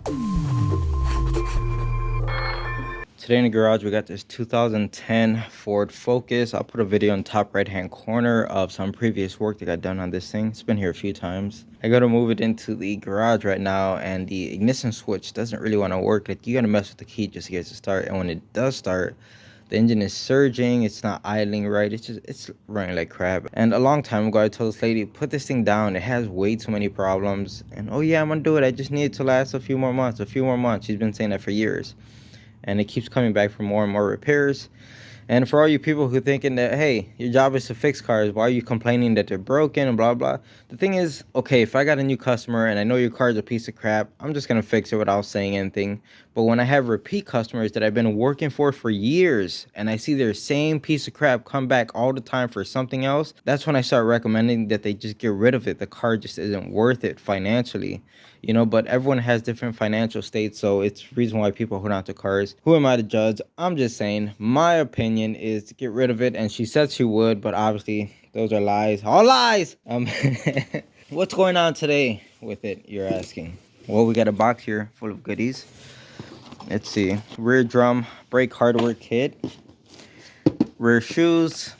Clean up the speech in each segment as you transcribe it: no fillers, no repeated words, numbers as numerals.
Today in the garage, we got this 2010 Ford Focus. I'll put a video in the top right hand corner of some previous work that got done on this thing. It's been here a few times. I gotta move it into the garage right now, and the ignition switch doesn't really want to work. Like, you gotta mess with the key just to get it to start, and when it does start, the engine is surging, it's not idling right, it's running like crap. And a long time ago, I told this lady, put this thing down, it has way too many problems. And oh yeah, I'm gonna do it, I just need it to last a few more months. She's been saying that for years, and it keeps coming back for more and more repairs. And for all you people who thinking that, hey, your job is to fix cars, why are you complaining that they're broken and blah blah? The thing is, okay, if I got a new customer and I know your car is a piece of crap, I'm just gonna fix it without saying anything. But when I have repeat customers that I've been working for years, and I see their same piece of crap come back all the time for something else, that's when I start recommending that they just get rid of it. The car just isn't worth it financially, you know. But everyone has different financial states, so it's reason why people hold on to cars. Who am I to judge? I'm just saying my opinion is to get rid of it, and she said she would, but obviously those are lies, all lies. What's going on today with it, you're asking? Well, we got a box here full of goodies. Let's see: rear drum brake hardware kit, rear shoes.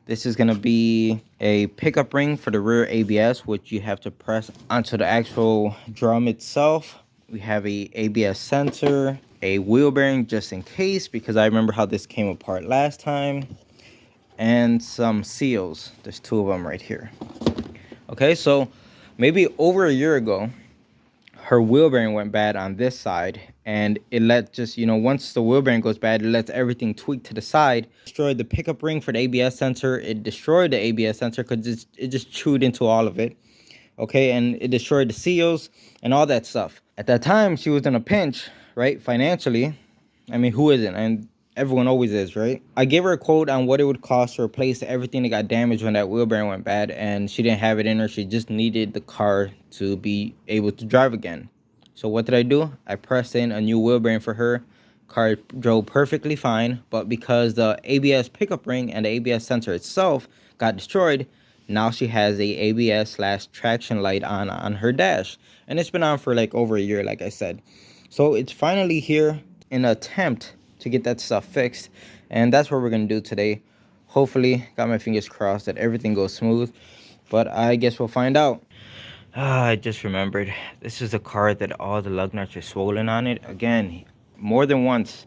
This is going to be a pickup ring for the rear ABS, which you have to press onto the actual drum itself. We have a ABS sensor, a wheel bearing just in case, because I remember how this came apart last time, and some seals. There's two of them right here. Okay, so maybe over a year ago, her wheel bearing went bad on this side, and it let just, you know, once the wheel bearing goes bad, it lets everything tweak to the side. Destroyed the pickup ring for the ABS sensor. It destroyed the ABS sensor because it just chewed into all of it. Okay, and it destroyed the seals and all that stuff. At that time, she was in a pinch, right, financially. I mean, who isn't? And everyone always is, right? I gave her a quote on what it would cost to replace everything that got damaged when that wheel bearing went bad, and she didn't have it in her. She just needed the car to be able to drive again. So what did I do? I pressed in a new wheel bearing for her. Car drove perfectly fine, but because the ABS pickup ring and the ABS sensor itself got destroyed, now she has a ABS/traction light on her dash, and it's been on for like over a year, like I said. So it's finally here in an attempt to get that stuff fixed, and that's what we're gonna do today. Hopefully, got my fingers crossed that everything goes smooth, but I guess we'll find out. I just remembered, this is a car that all the lug nuts are swollen on it. Again, more than once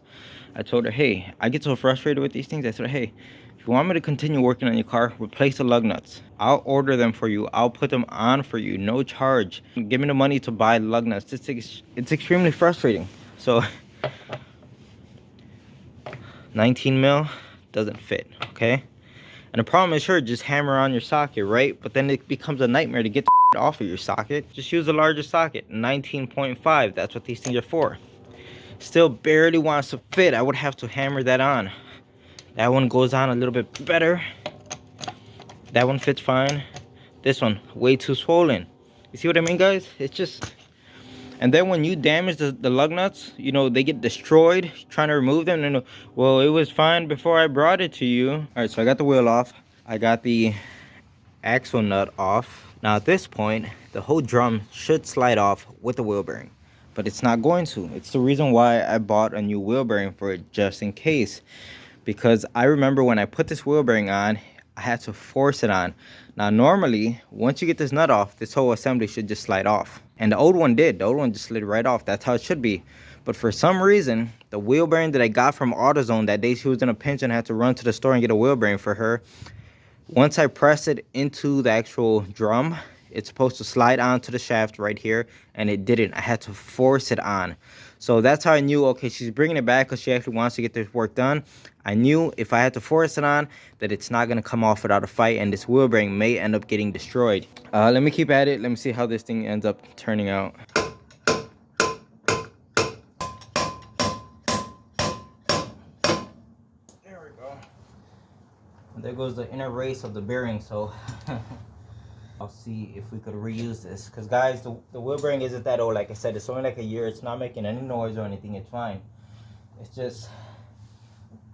I told her, hey, I get so frustrated with these things. I said, hey, if you want me to continue working on your car, replace the lug nuts. I'll order them for you. I'll put them on for you, no charge. Give me the money to buy lug nuts. It's extremely frustrating. So 19 mil doesn't fit, okay? And the problem is, sure, just hammer on your socket, right? But then it becomes a nightmare to get the off of your socket. Just use a larger socket, 19.5. That's what these things are for. Still barely wants to fit. I would have to hammer that on. That one goes on a little bit better. That one fits fine. This one, way too swollen. You see what I mean, guys? It's just... And then when you damage the lug nuts, you know, they get destroyed trying to remove them. And, well, it was fine before I brought it to you. All right, so I got the wheel off. I got the axle nut off. Now at this point, the whole drum should slide off with the wheel bearing, but it's not going to. It's the reason why I bought a new wheel bearing for it, just in case. Because I remember when I put this wheel bearing on, I had to force it on. Now normally, once you get this nut off, this whole assembly should just slide off. And the old one did. The old one just slid right off. That's how it should be. But for some reason, the wheel bearing that I got from AutoZone that day she was in a pinch and I had to run to the store and get a wheel bearing for her, once I press it into the actual drum, it's supposed to slide onto the shaft right here, and it didn't. I had to force it on. So that's how I knew, okay, she's bringing it back because she actually wants to get this work done. I knew if I had to force it on, that it's not going to come off without a fight, and this wheel bearing may end up getting destroyed. Let me keep at it. Let me see how this thing ends up turning out. There we go. And there goes the inner race of the bearing, so... I'll see if we could reuse this, because guys, the wheel bearing isn't that old. Like I said, it's only like a year. It's not making any noise or anything. It's fine. It's just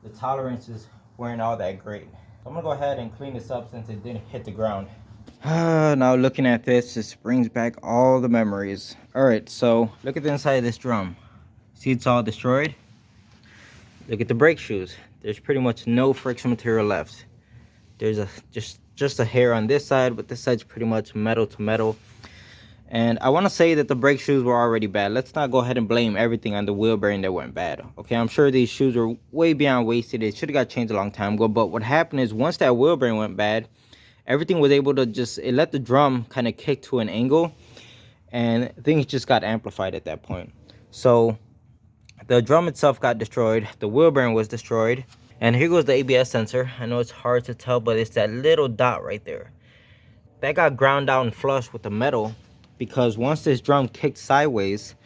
the tolerances weren't all that great. So I'm gonna go ahead and clean this up since it didn't hit the ground. Now looking at this brings back all the memories. All right, so look at the inside of this drum. See, it's all destroyed. Look at the brake shoes. There's pretty much no friction material left. There's just a hair on this side, but this side's pretty much metal to metal. And I want to say that the brake shoes were already bad. Let's not go ahead and blame everything on the wheel bearing that went bad. Okay, I'm sure these shoes were way beyond wasted. It should have got changed a long time ago. But what happened is once that wheel bearing went bad, everything was able to it let the drum kind of kick to an angle, and things just got amplified at that point. So the drum itself got destroyed. The wheel bearing was destroyed. And here goes the ABS sensor. I know it's hard to tell, but it's that little dot right there. That got ground down flush with the metal, because once this drum kicked sideways,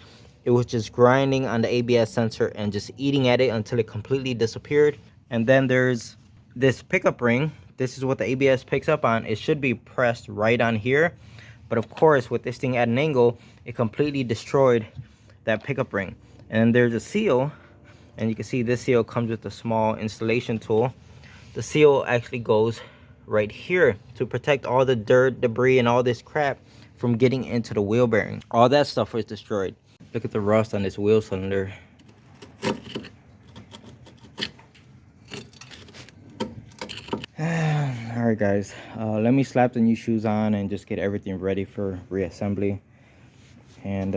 it was just grinding on the ABS sensor and just eating at it until it completely disappeared. And then there's this pickup ring. This is what the ABS picks up on. It should be pressed right on here, but of course with this thing at an angle, it completely destroyed that pickup ring. And then there's a seal, and you can see this seal comes with a small installation tool. The seal actually goes right here to protect all the dirt, debris, and all this crap from getting into the wheel bearing. All that stuff was destroyed. Look at the rust on this wheel cylinder. All right, guys, let me slap the new shoes on and just get everything ready for reassembly. And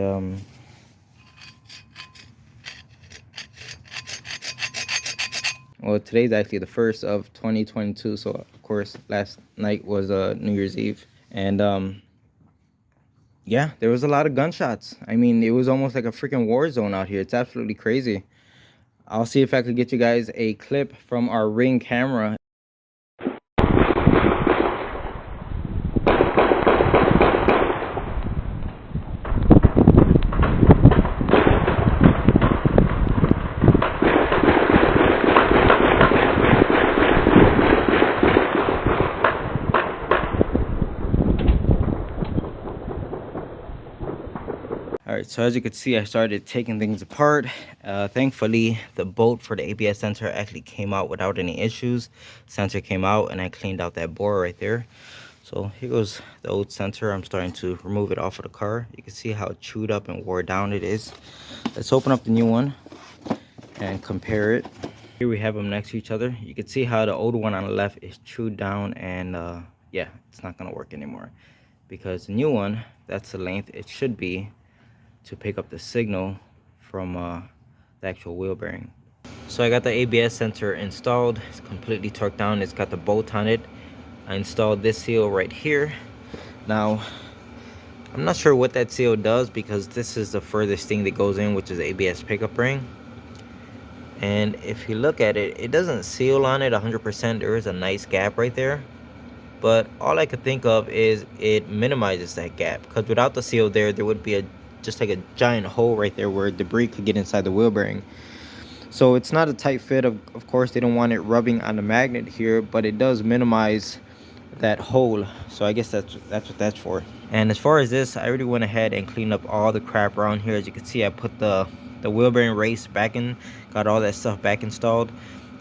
well, today's actually the 1st of 2022, so of course last night was New Year's Eve. And yeah, there was a lot of gunshots. I mean, it was almost like a freaking war zone out here. It's absolutely crazy. I'll see if I could get you guys a clip from our Ring camera. All right, so as you can see, I started taking things apart. Thankfully, the bolt for the ABS sensor actually came out without any issues. Sensor came out and I cleaned out that bore right there. So here goes the old sensor. I'm starting to remove it off of the car. You can see how chewed up and wore down it is. Let's open up the new one and compare it. Here we have them next to each other. You can see how the old one on the left is chewed down, and yeah, it's not gonna work anymore, because the new one, that's the length it should be to pick up the signal from the actual wheel bearing. So I got the ABS sensor installed. It's completely torqued down. It's got the bolt on it. I installed this seal right here. Now, I'm not sure what that seal does, because this is the furthest thing that goes in, which is the ABS pickup ring. And if you look at it, it doesn't seal on it 100%. There is a nice gap right there. But all I could think of is it minimizes that gap, because without the seal there would be just like a giant hole right there where debris could get inside the wheel bearing. So it's not a tight fit. Of course, they don't want it rubbing on the magnet here, but it does minimize that hole. So I guess that's what that's for. And as far as this, I already went ahead and cleaned up all the crap around here. As you can see, I put the wheel bearing race back in, got all that stuff back installed,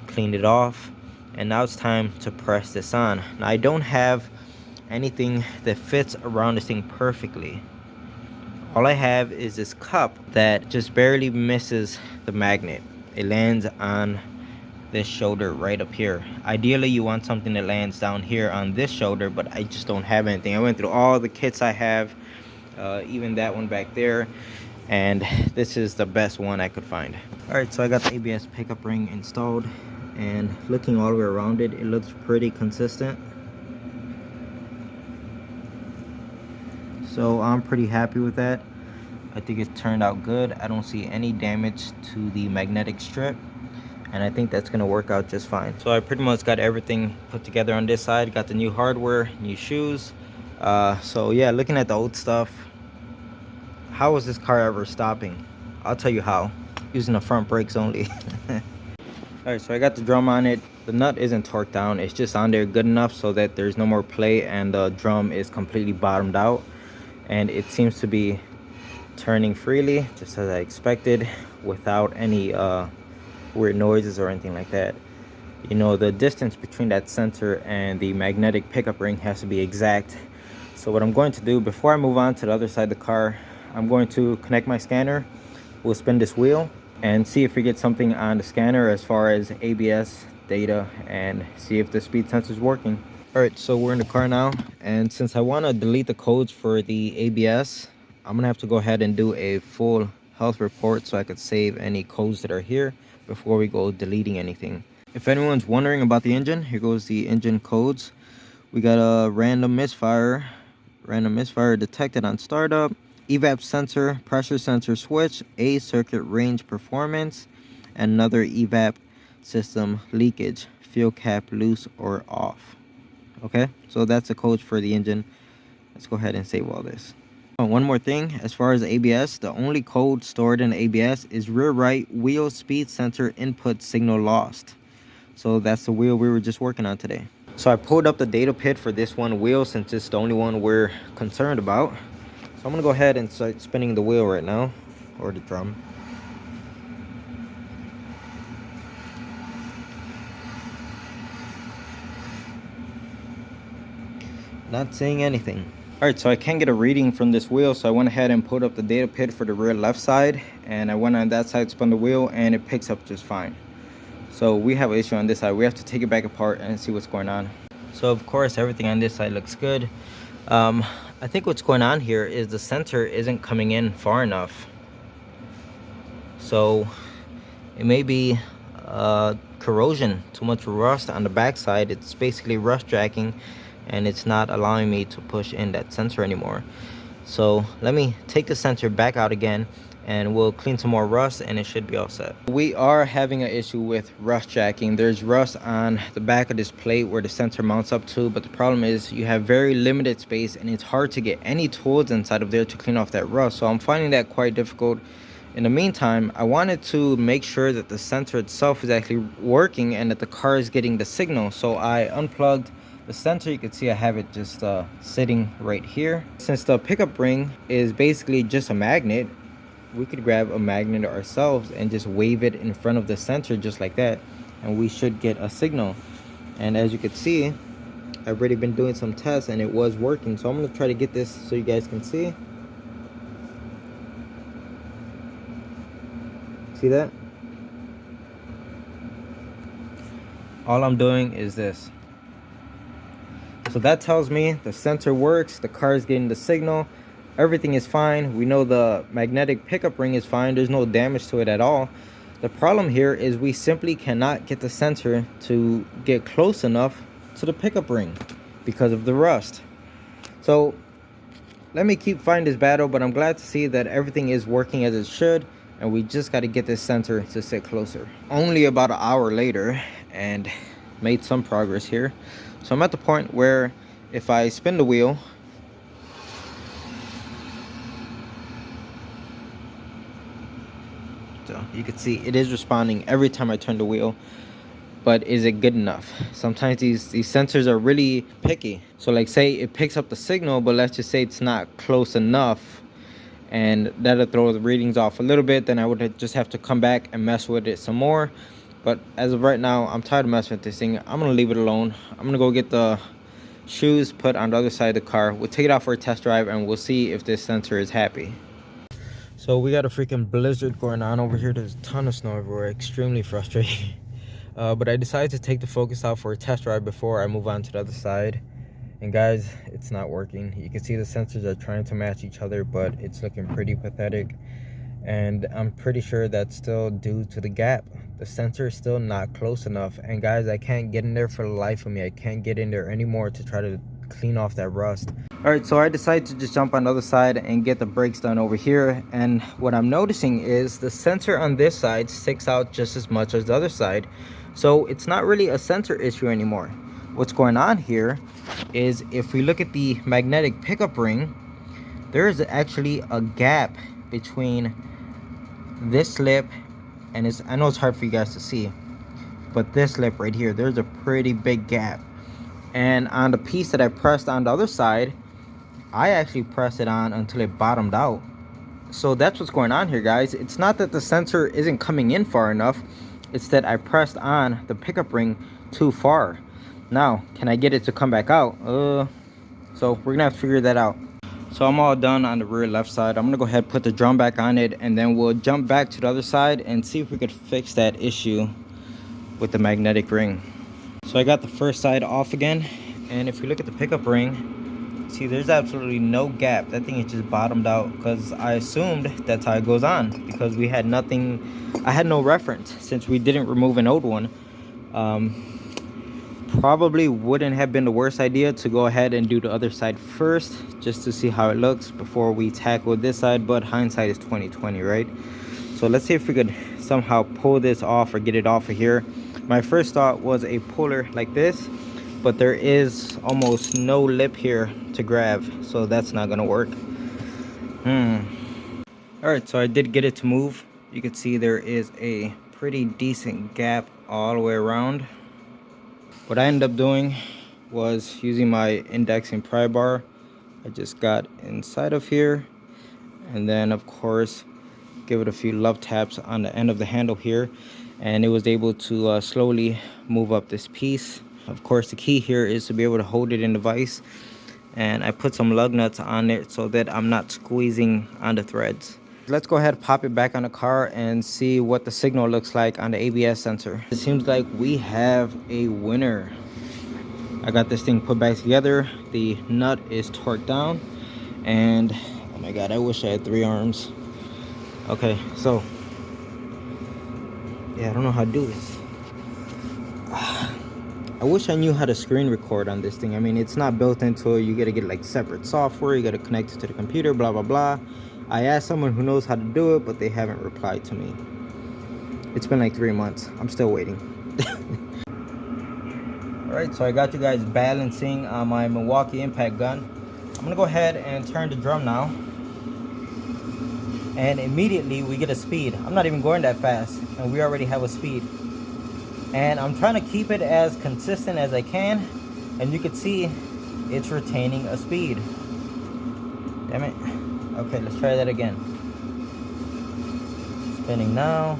cleaned it off, and now it's time to press this on. Now, I don't have anything that fits around this thing perfectly. All I have is this cup that just barely misses the magnet. It lands on this shoulder right up here. Ideally, you want something that lands down here on this shoulder, but I just don't have anything. I went through all the kits I have, even that one back there, and this is the best one I could find. All right, so I got the ABS pickup ring installed, and looking all the way around it, it looks pretty consistent. So I'm pretty happy with that. I think it turned out good. I don't see any damage to the magnetic strip, and I think that's gonna work out just fine. So I pretty much got everything put together on this side. Got the new hardware, new shoes. So yeah, looking at the old stuff, how was this car ever stopping? I'll tell you how. Using the front brakes only. All right, so I got the drum on it. The nut isn't torqued down. It's just on there good enough so that there's no more play, and the drum is completely bottomed out. And it seems to be turning freely, just as I expected, without any weird noises or anything like that. You know, the distance between that sensor and the magnetic pickup ring has to be exact So what I'm going to do before I move on to the other side of the car, I'm going to connect my scanner. We'll spin this wheel and see if we get something on the scanner as far as ABS data and see if the speed sensor is working. All right, so we're in the car now, and since I want to delete the codes for the ABS, I'm gonna have to go ahead and do a full health report so I could save any codes that are here before we go deleting anything. If anyone's wondering about the engine, here goes the engine codes. We got a random misfire detected on startup, evap sensor, pressure sensor switch, A circuit range performance, and another evap system leakage, fuel cap loose or off. Okay, so that's the code for the engine. Let's go ahead and save all this. Oh, one more thing, as far as ABS, the only code stored in ABS is rear right wheel speed sensor input signal lost. So that's the wheel we were just working on today. So I pulled up the data pit for this one wheel since it's the only one we're concerned about. So I'm gonna go ahead and start spinning the wheel right now, or the drum. Not seeing anything. All right, so I can't get a reading from this wheel, so I went ahead and pulled up the data pit for the rear left side, and I went on that side, spun the wheel, and it picks up just fine. So we have an issue on this side. We have to take it back apart and see what's going on. So of course everything on this side looks good. I think what's going on here is the sensor isn't coming in far enough. So it may be corrosion, too much rust on the back side. It's basically rust jacking, and it's not allowing me to push in that sensor anymore. So let me take the sensor back out again, and we'll clean some more rust, and it should be all set. We are having an issue with rust jacking. There's rust on the back of this plate where the sensor mounts up to, but the problem is you have very limited space, and it's hard to get any tools inside of there to clean off that rust. So I'm finding that quite difficult. In the meantime, I wanted to make sure that the sensor itself is actually working and that the car is getting the signal. So I unplugged the sensor. You can see I have it just sitting right here. Since the pickup ring is basically just a magnet, we could grab a magnet ourselves and just wave it in front of the sensor just like that, and we should get a signal. And as you can see, I've already been doing some tests and it was working. So I'm going to try to get this so you guys can see. See that? All I'm doing is this. So that tells me the sensor works, the car is getting the signal, everything is fine. We know the magnetic pickup ring is fine. There's no damage to it at all. The problem here is we simply cannot get the sensor to get close enough to the pickup ring because of the rust. So let me keep fighting this battle, but I'm glad to see that everything is working as it should, and we just got to get this sensor to sit closer. Only about an hour later, and made some progress here. So I'm at the point where if I spin the wheel, so you can see it is responding every time I turn the wheel. But is it good enough? Sometimes these sensors are really picky. So like say it picks up the signal, but let's just say it's not close enough, and that'll throw the readings off a little bit. Then I would just have to come back and mess with it some more. But as of right now, I'm tired of messing with this thing. I'm gonna leave it alone. I'm gonna go get the shoes put on the other side of the car. We'll take it out for a test drive and we'll see if this sensor is happy. So we got a freaking blizzard going on over here. There's a ton of snow everywhere. Extremely frustrating. But I decided to take the Focus out for a test drive before I move on to the other side. And guys, it's not working. You can see the sensors are trying to match each other, but it's looking pretty pathetic. And I'm pretty sure that's still due to the gap. The sensor is still not close enough. And guys, I can't get in there for the life of me. I can't get in there anymore to try to clean off that rust. All right, so I decided to just jump on the other side and get the brakes done over here. And what I'm noticing is the sensor on this side sticks out just as much as the other side. So it's not really a sensor issue anymore. What's going on here is if we look at the magnetic pickup ring, there is actually a gap between this lip and I know it's hard for you guys to see, but this lip right here, there's a pretty big gap. And on the piece that I pressed on the other side, I actually pressed it on until it bottomed out. So that's what's going on here, guys. It's not that the sensor isn't coming in far enough, it's that I pressed on the pickup ring too far. Now, can I get it to come back out? So we're gonna have to figure that out. So I'm all done on the rear left side. I'm gonna go ahead and put the drum back on it, and then we'll jump back to the other side and see if we could fix that issue with the magnetic ring. So I got the first side off again, and if you look at the pickup ring, see there's absolutely no gap. That thing is just bottomed out, because I assumed that's how it goes on, because we had nothing, I had no reference since we didn't remove an old one. Probably wouldn't have been the worst idea to go ahead and do the other side first, just to see how it looks before we tackle this side, but hindsight is 20/20, right? So let's see if we could somehow pull this off or get it off of here. My first thought was a puller like this, but there is almost no lip here to grab, so that's not gonna work. All right, so I did get it to move. You can see there is a pretty decent gap all the way around. What I ended up doing was using my indexing pry bar. I just got inside of here, and then of course give it a few love taps on the end of the handle here, and it was able to slowly move up this piece. Of course, the key here is to be able to hold it in the vise, and I put some lug nuts on it so that I'm not squeezing on the threads. Let's go ahead and pop it back on the car and see what the signal looks like on the ABS sensor. It seems like we have a winner. I got this thing put back together. The nut is torqued down, and oh my god, I wish I had 3 arms. Okay, so yeah, I don't know how to do this. I wish I knew how to screen record on this thing. I mean, it's not built into it. You gotta get like separate software, you gotta connect it to the computer, blah blah blah. I asked someone who knows how to do it, but they haven't replied to me. It's been like 3 months. I'm still waiting. All right, so I got you guys balancing on my Milwaukee impact gun. I'm gonna go ahead and turn the drum now, and immediately we get a speed. I'm not even going that fast, and we already have a speed. And I'm trying to keep it as consistent as I can, and you can see it's retaining a speed. Damn it. Okay, let's try that again. Spinning now.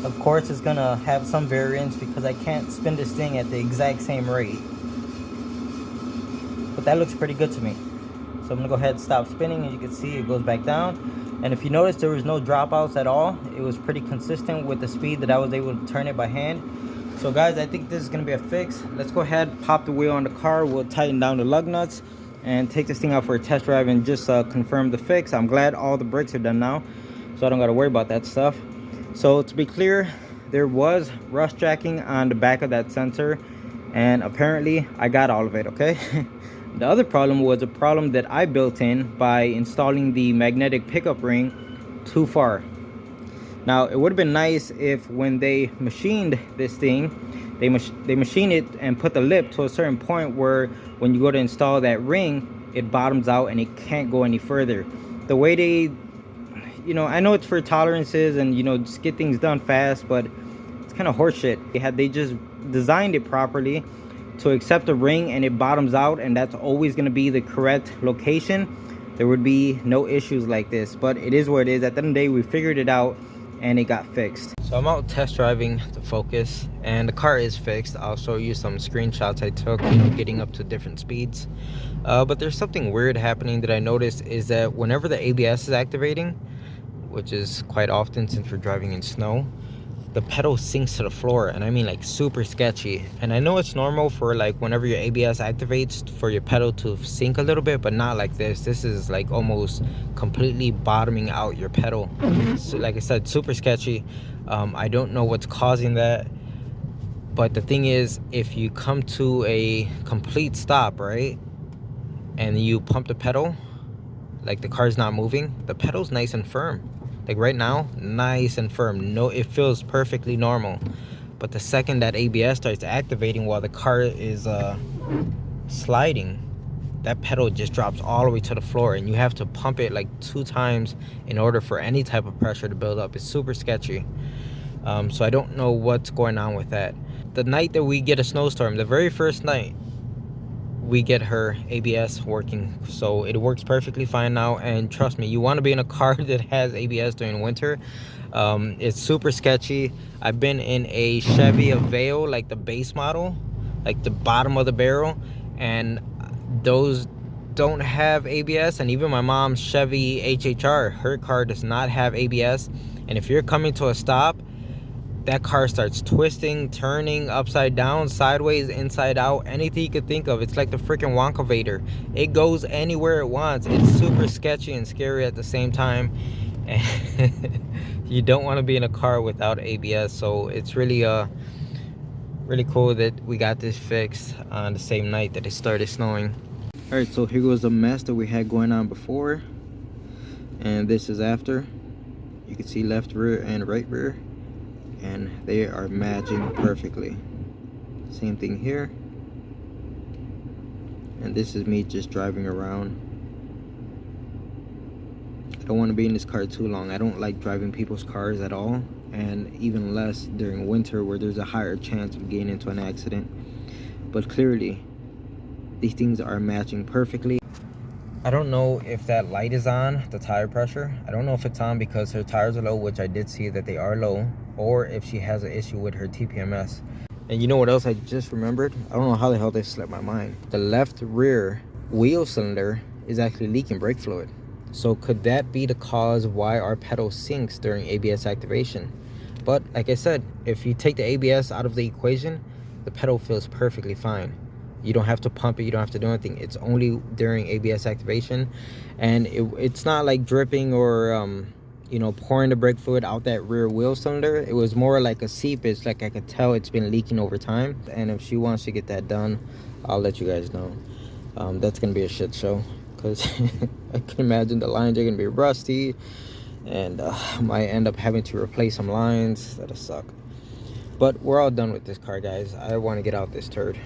Of course, it's gonna have some variance because I can't spin this thing at the exact same rate. But that looks pretty good to me. So I'm gonna go ahead and stop spinning. As you can see, it goes back down. And if you notice, there was no dropouts at all. It was pretty consistent with the speed that I was able to turn it by hand. So guys, I think this is gonna be a fix. Let's go ahead, pop the wheel on the car. We'll tighten down the lug nuts and take this thing out for a test drive and just confirm the fix. I'm glad all the brakes are done now, so I don't gotta worry about that stuff. So to be clear, there was rust jacking on the back of that sensor, and apparently I got all of it, okay? The other problem was a problem that I built in by installing the magnetic pickup ring too far. Now, it would have been nice if when they machined this thing, they machine it and put the lip to a certain point where when you go to install that ring, it bottoms out and it can't go any further. The way they, you know, I know it's for tolerances and, you know, just get things done fast, but it's kind of horseshit. Had they just designed it properly to accept the ring and it bottoms out and that's always going to be the correct location, there would be no issues like this. But it is what it is. At the end of the day, we figured it out and it got fixed. So I'm out test driving the Focus and the car is fixed. I'll show you some screenshots I took, you know, getting up to different speeds. But there's something weird happening that I noticed, is that whenever the ABS is activating, which is quite often since we're driving in snow, the pedal sinks to the floor, and I mean like super sketchy. And I know it's normal for like whenever your ABS activates for your pedal to sink a little bit, but not like this. This is like almost completely bottoming out your pedal. So like I said, super sketchy. I don't know what's causing that, but the thing is, if you come to a complete stop, right, and you pump the pedal, like the car's not moving, the pedal's nice and firm. Like right now, nice and firm. No, it feels perfectly normal. But the second that ABS starts activating while the car is sliding, that pedal just drops all the way to the floor, and you have to pump it like 2 times in order for any type of pressure to build up. It's super sketchy. So I don't know what's going on with that. The night that we get a snowstorm, the very first night, we get her ABS working. So it works perfectly fine now. And trust me, you want to be in a car that has ABS during winter. It's super sketchy. I've been in a Chevy Aveo, like the base model, like the bottom of the barrel, and those don't have ABS. And even my mom's Chevy HHR, her car does not have ABS. And if you're coming to a stop, that car starts twisting, turning upside down, sideways, inside out, anything you could think of. It's like the freaking Wonka Vader. It goes anywhere it wants. It's super sketchy and scary at the same time. And you don't want to be in a car without ABS. So it's really really cool that we got this fixed on the same night that it started snowing. All right, so here goes the mess that we had going on before, and this is after. You can see left rear and right rear, and they are matching perfectly. Same thing here. And this is me just driving around. I don't want to be in this car too long. I don't like driving people's cars at all, and even less during winter where there's a higher chance of getting into an accident. But clearly these things are matching perfectly. I don't know if that light is on, the tire pressure. I don't know if it's on because her tires are low, which I did see that they are low, or if she has an issue with her TPMS. And you know what else I just remembered? I don't know how the hell this slipped my mind. The left rear wheel cylinder is actually leaking brake fluid. So could that be the cause why our pedal sinks during ABS activation? But like I said, if you take the ABS out of the equation, the pedal feels perfectly fine. You don't have to pump it, you don't have to do anything. It's only during ABS activation, and it's not like dripping or you know, pouring the brake fluid out that rear wheel cylinder. It was more like a seepage. Like I could tell it's been leaking over time. And if she wants to get that done, I'll let you guys know. That's gonna be a shit show, because I can imagine the lines are gonna be rusty, and I might end up having to replace some lines. That'll suck. But we're all done with this car, guys. I want to get out this turd.